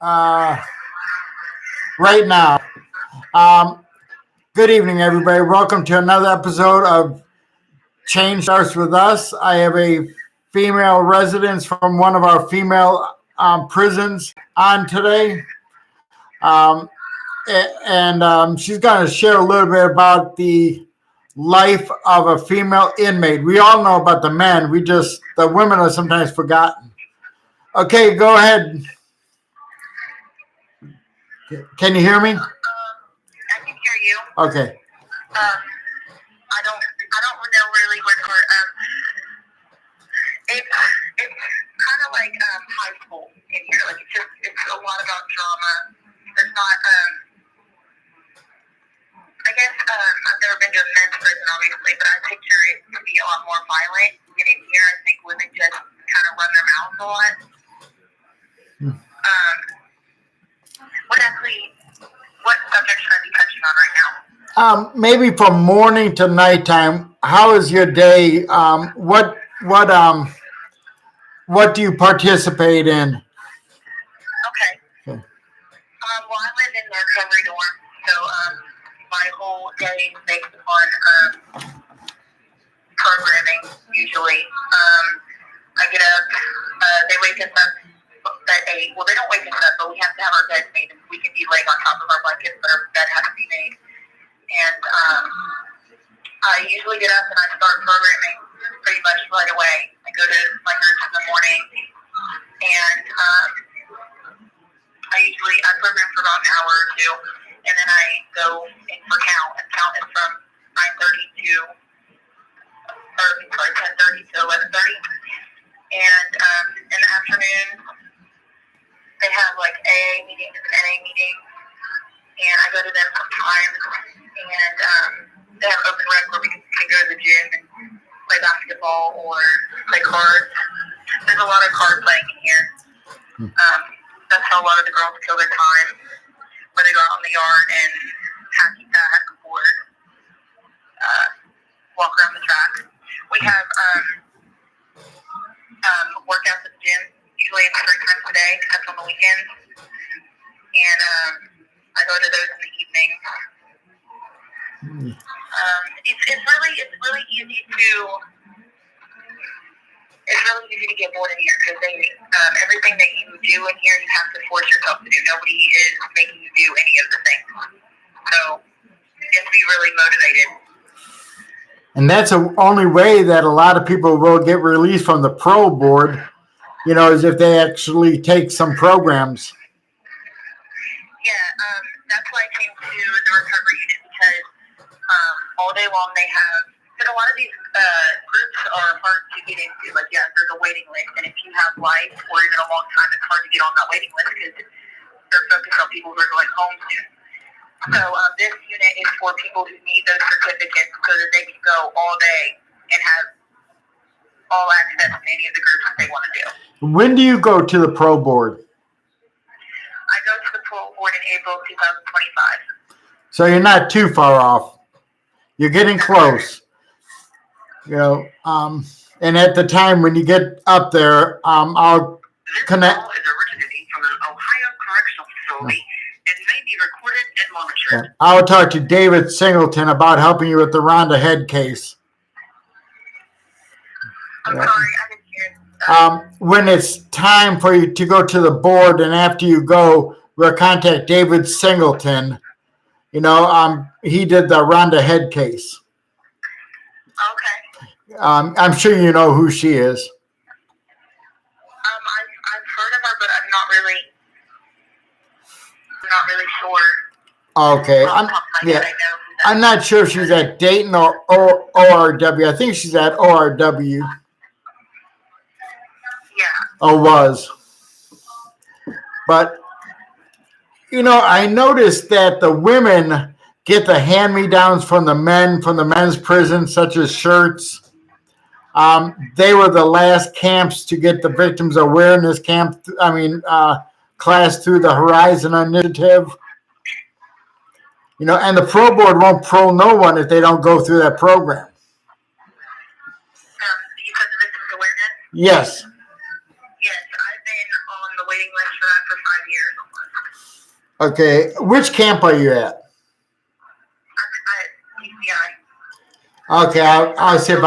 uh, right now. Um, Good evening, everybody. Welcome to another episode of Change Starts With Us. I have a female resident from one of our female prisons on today. And she's going to share a little bit about the life of a female inmate. We all know about the men. The women are sometimes forgotten. Okay, go ahead. Can you hear me? I can hear you. Okay. I don't know really where to start. It's kind of like high school in here. Like it's a lot about drama. There's not. I guess I've never been to a men's prison, obviously, but I picture it to be a lot more violent. And in here, I think women just kind of run their mouths a lot. What subject should I be touching on right now? Maybe from morning to nighttime. How is your day? What do you participate in? Okay. Well, I live in the recovery dorm, so my whole day is based on programming. Usually, I get up. They wake us up at 8. Well, they don't wake us up, but we have to have our beds made. We can be laying on top of our blankets, but our bed has to be made. And I usually get up and I start programming pretty much right away. I go to my groups in the morning, and I program for about an hour or two, and then I go in for count. And count is from 10:30 to 11:30. And in the afternoon, they have like AA meetings and NA meetings, and I go to them sometimes. And they have open rec where we can go to the gym and play basketball or play cards. There's a lot of card playing in here. That's how a lot of the girls kill their time, where they go out in the yard and hacky sack or walk around the track. We have workouts at the gym. Usually it's 3 times a day, except on the weekends. And I go to those in the evening. It's really easy to get bored in here because everything that you do in here you have to force yourself to do. Nobody is making you do any of the things. So you have to be really motivated. And that's the only way that a lot of people will get released from the pro board, is if they actually take some programs. Yeah, that's why I came to the recovery unit because all day long they have, because a lot of these groups are hard to get into. Like, yeah, there's a waiting list, and if you have life or even a long time, it's hard to get on that waiting list because they're focused on people who are going home soon. So this unit is for people who need those certificates so that they can go all day and have all access to any of the groups that they want to do. When do you go to the pro board? I go to the pro board in April 2025. So you're not too far off. You're getting close. And at the time when you get up there, I'll connect. This call is originating from an Ohio correctional facility and may be recorded and monitored. I'll talk to David Singleton about helping you with the Rhonda Head case. I'm sorry, I didn't hear it. When it's time for you to go to the board, and after you go, we'll contact David Singleton. He did the Rhonda Head case. Okay. I'm sure you know who she is. I've heard of her, but I'm not really sure. Okay. I'm not sure if she's at Dayton or ORW. I think she's at ORW. Yeah. Or was. But, I noticed that the women get the hand-me-downs from the men's prison, such as shirts. They were the last camps to get the victims awareness class through the Horizon Initiative. And the pro board won't pro no one if they don't go through that program. You said the victims awareness? Yes. Yes, I've been on the waiting list for that for 5 years almost. Okay. Which camp are you at? DCI. Okay, I'll see if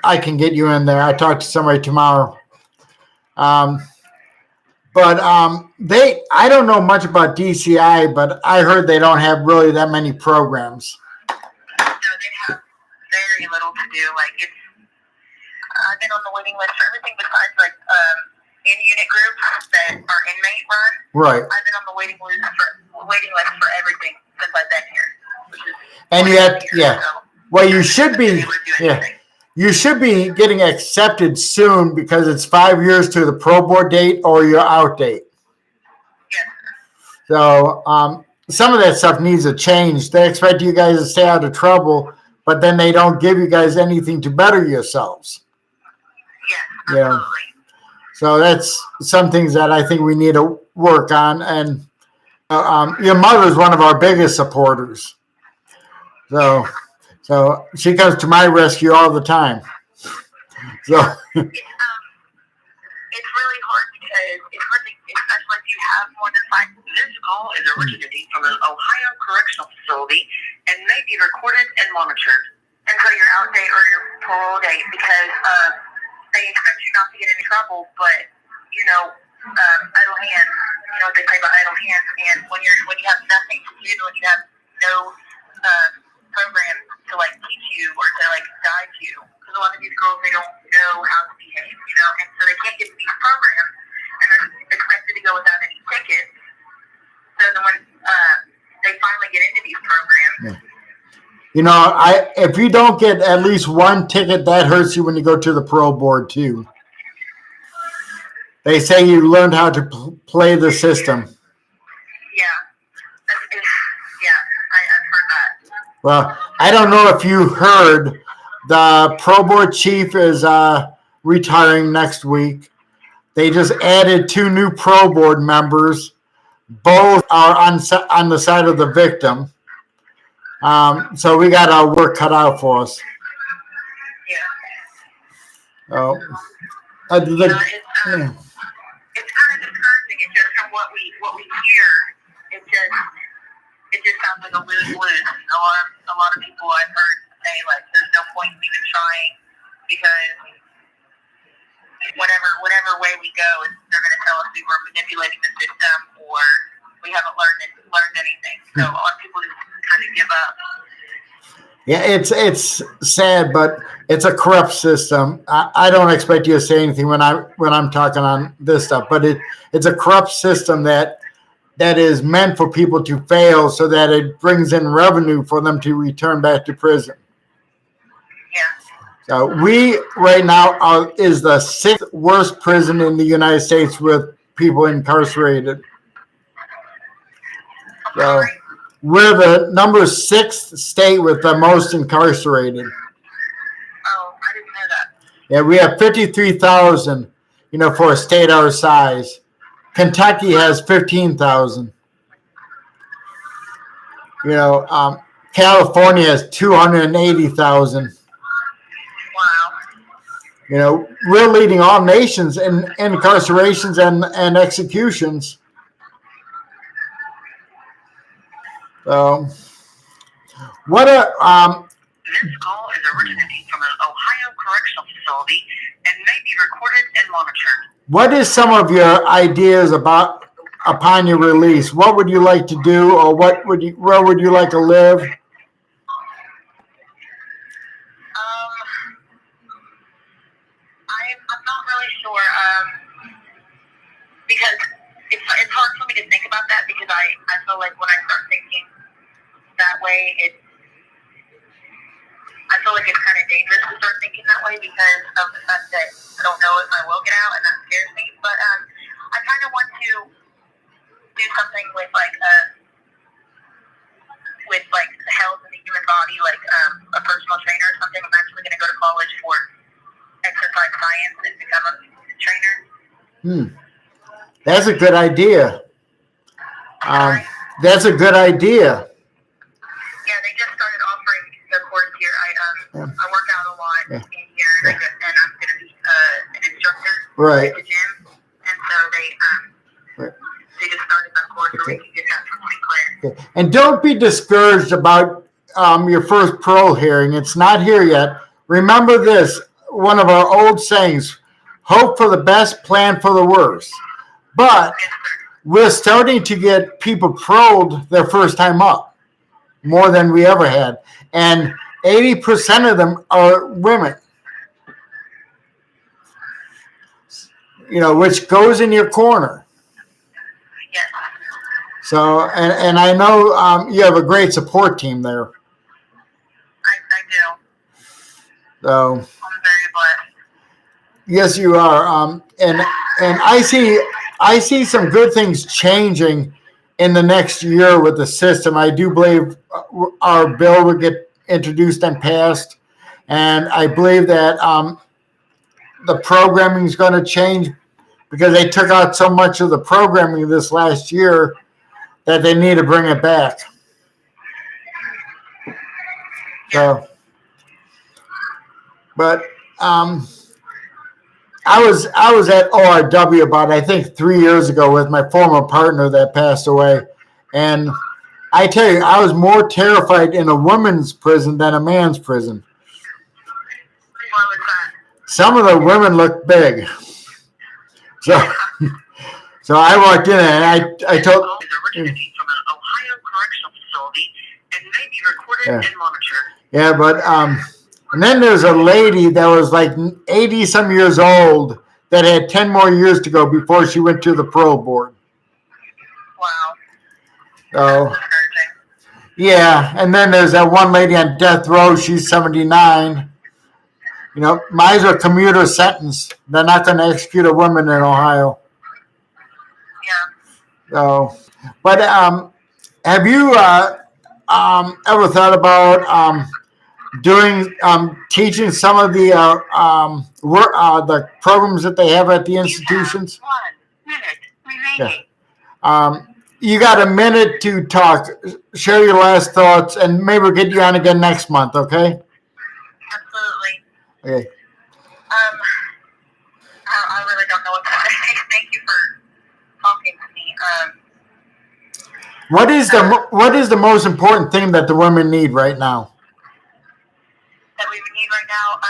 I can get you in there. I'll talk to somebody tomorrow. But I don't know much about DCI, but I heard they don't have really that many programs. No, they have very little to do. Like I've been on the waiting list for everything besides like in-unit groups that are inmate run. Right. I've been on the waiting list for everything since I've been here. And well, you should be. Yeah. You should be getting accepted soon because it's 5 years to the pro board date or your out date. Yes. So some of that stuff needs to change. They expect you guys to stay out of trouble, but then they don't give you guys anything to better yourselves. Yes, absolutely. Yeah. So that's some things that I think we need to work on. And your mother is one of our biggest supporters. So she comes to my rescue all the time. So it's really hard because especially if you have more than 5. This call is originating from an Ohio correctional facility and may be recorded and monitored until your out date or your parole date because they expect you not to get in trouble, but idle hands. You know what they say about idle hands, and when you have nothing to do, when you have no program to like teach you or to like guide you, because a lot of these girls they don't know how to behave, and so they can't get to these programs, and they're expected to go without any tickets. So then when they finally get into these programs. If you don't get at least one ticket, that hurts you when you go to the pro board too. They say you learned how to play the system. Yeah, I've heard that. Well, I don't know if you heard, the pro board chief is retiring next week. They just added 2 new pro board members. Both are on the side of the victim. So we got our work cut out for us. Yeah. It's kind of discouraging. It's just from what we hear. It just sounds like a lose-lose. A lot of people I've heard say like there's no point in even trying because whatever way we go, they're going to tell us we were manipulating the system or we haven't learned anything. So a lot of people just kind of give up. Yeah, it's sad, but it's a corrupt system. I don't expect you to say anything when I'm talking on this stuff, but it's a corrupt system that is meant for people to fail so that it brings in revenue for them to return back to prison. Yeah. So we right now is the 6th worst prison in the United States with people incarcerated. So we're the number 6th state with the most incarcerated. Oh, I didn't know that. Yeah, we have 53,000, for a state our size. Kentucky has 15,000. California has 280,000. Wow. We're leading all nations in incarcerations and executions. So, what This call is originating from an Ohio correctional facility and may be recorded and monitored. What is some of your ideas upon your release? What would you like to do, or where would you like to live? I'm not really sure. Because it's hard for me to think about that because I feel like when I start thinking that way, I feel like it's kind of dangerous to start thinking that way because of the fact that I don't know if I will get out, and that scares me. But I kind of want to do something with the health and the human body, like a personal trainer or something. I'm actually going to go to college for exercise science and become a trainer. That's a good idea. That's a good idea. Yeah, they just started offering the course here. I work out a lot in here, and I'm going to be an instructor at the gym. And so they just started that course where we can get that for $25. Okay. And don't be discouraged about your first parole hearing. It's not here yet. Remember this, one of our old sayings, hope for the best, plan for the worst. But we're starting to get people paroled their first time up, more than we ever had. And 80% of them are women, which goes in your corner. Yes. So, and I know you have a great support team there. I do. So, I'm very blessed. yes, you are. And I see some good things changing in the next year with the system. I do believe our bill will get introduced and passed, and I believe that the programming is going to change because they took out so much of the programming this last year that they need to bring it back. So, but I was at ORW about, I think, 3 years ago with my former partner that passed away, and I tell you, I was more terrified in a woman's prison than a man's prison. Why was that? Some of the women looked big, so I walked in and I told. Is originating from an Ohio correctional facility and may be recorded Yeah. and monitored. Yeah, but and then there's a lady that was like 80 some years old that had 10 more years to go before she went to the parole board. Wow. So That's encouraging. yeah, and then there's that one lady on death row. She's 79. Mine's a commuter sentence. They're not going to execute a woman in Ohio. Yeah. So, but have you ever thought about teaching some of the programs that they have at the institutions? 1 minute remaining. Yeah. You got a minute to talk. Share your last thoughts, and maybe we'll get you on again next month. Okay. Absolutely. Okay. I really don't know what to say. Thank you for talking to me. What is the most important thing that the women need right now? That we need right now,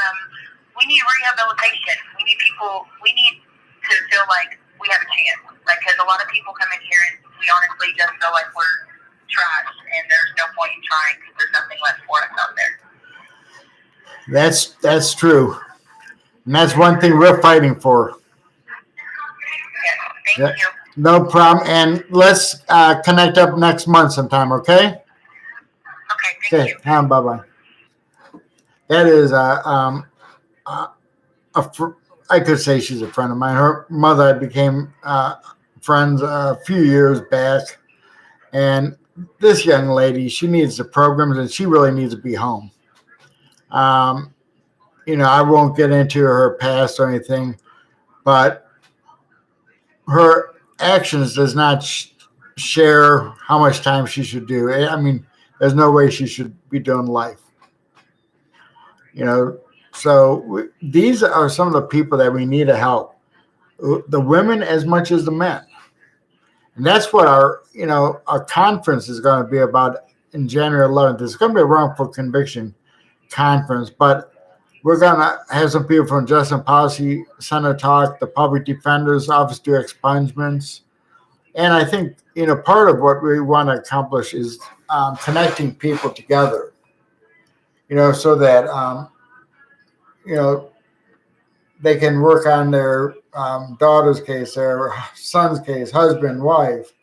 we need rehabilitation. We need to feel like we have a chance. Like, because a lot of people come in here and we honestly just feel like we're trash and there's no point in trying because there's nothing left for us out there. That's true. And that's one thing we're fighting for. Yes, thank you. No problem. And let's connect up next month sometime, okay? Okay, thank you. Bye-bye. That is I could say she's a friend of mine. Her mother became friends a few years back. And this young lady, she needs the programs and she really needs to be home. I won't get into her past or anything, but her actions does not share how much time she should do. I mean, there's no way she should be doing life. So these are some of the people that we need to help, the women as much as the men. And that's what our conference is going to be about in January 11th. It's going to be a wrongful conviction conference, but we're going to have some people from Justice and Policy Center talk, the public defender's office do expungements. And I think, part of what we want to accomplish is connecting people together, so that, they can work on their daughter's case, their son's case, husband, wife.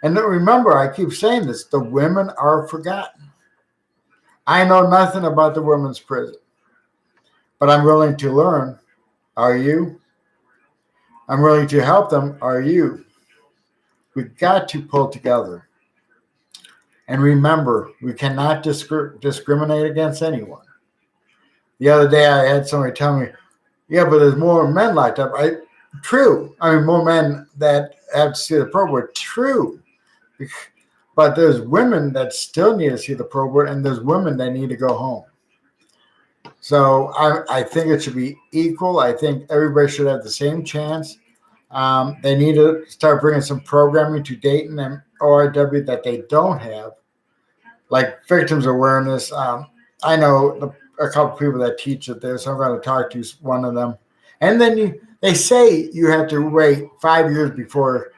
And remember, I keep saying this, the women are forgotten. I know nothing about the women's prison, but I'm willing to learn. Are you? I'm willing to help them. Are you? We've got to pull together. And remember, we cannot discriminate against anyone. The other day, I had somebody tell me, yeah, but there's more men locked up. True. I mean, more men that have to see the probe board. True. But there's women that still need to see the probe board, and there's women that need to go home. So I think it should be equal. I think everybody should have the same chance. They need to start bringing some programming to Dayton ORW that they don't have, like victims awareness. I know a couple people that teach it there, so I'm going to talk to one of them. And then they say you have to wait 5 years before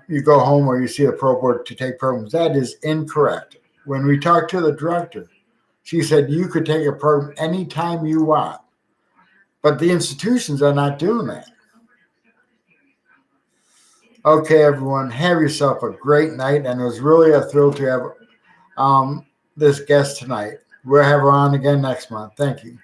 you go home or you see a pro board to take programs. That is incorrect. When we talked to the director, she said you could take a program anytime you want, but the institutions are not doing that. Okay, everyone, have yourself a great night, and it was really a thrill to have this guest tonight. We'll have her on again next month. Thank you.